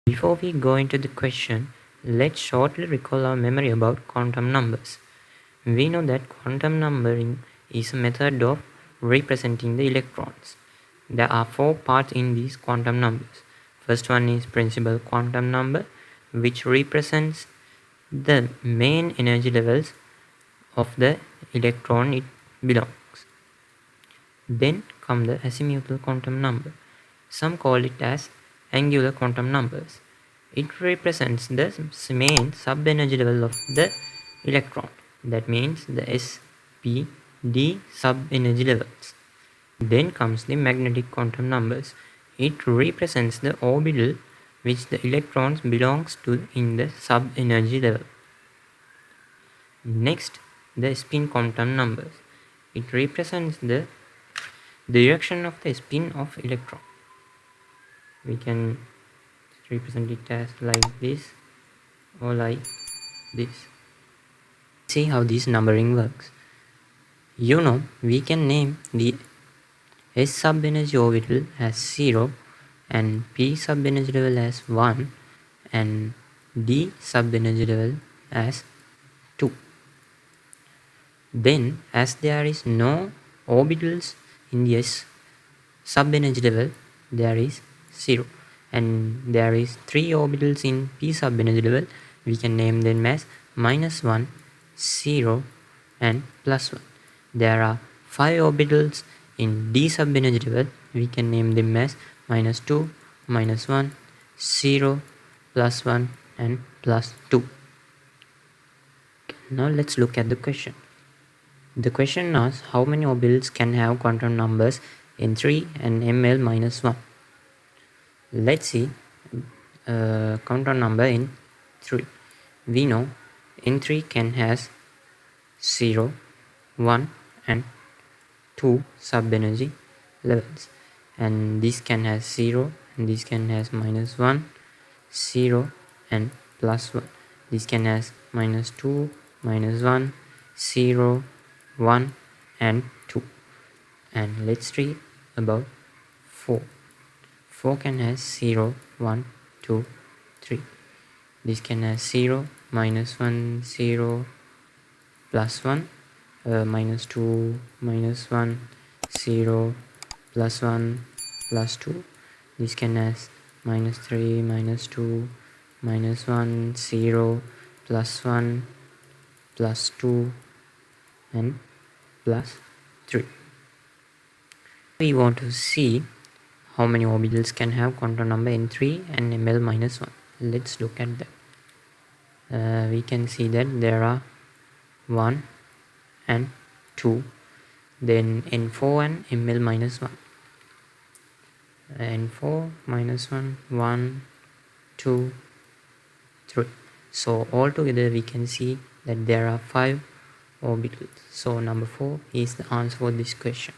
Before we go into the question, let's shortly recall our memory about quantum numbers. We know that quantum numbering is a method of representing the electrons. There are 4 parts in these quantum numbers. First one is principal quantum number, which represents the main energy levels of the electron it belongs. Then come the azimuthal quantum number. Some call it as angular quantum numbers. It represents the main sub-energy level of the electron. That means the S, P, D sub-energy levels. Then comes the magnetic quantum numbers. It represents the orbital which the electrons belongs to in the sub-energy level. Next, the spin quantum numbers. It represents the direction of the spin of electron. We can represent it as like this or like this. See how this numbering works. You know, we can name the S sub-energy orbital as 0 and P sub-energy level as 1 and D sub-energy level as 2. Then, as there is no orbitals in the S sub-energy level, there is 0, and there is 3 orbitals in P sub-energy level. We can name them as -1, 0 and +1. There are 5 orbitals in D sub-energy level. We can name them as -2, -1, 0, +1 and +2. Now let's look at the question. The question asks how many orbitals can have quantum numbers N3 and ml-1. Let's see quantum number in 3. We know N3 can has 0, 1 and 2 sub-energy levels, and this can has 0 and this can has -1, 0 and +1. This can has -2, -1, 0, 1 and 2. And let's read about 4. 4 can has 0, 1, 2, 3. This can has 0, -1, 0, +1, -2, -1, 0, +1, +2. This can has -3, -2, -1, 0, +1, +2 and +3. We want to see how many orbitals can have quantum number N3 and ml-1. Let's look at that. We can see that there are 1 and 2, then N4 and ml-1. N4 -1, 1, 2, 3. So altogether we can see that there are 5 orbitals. So number 4 is the answer for this question.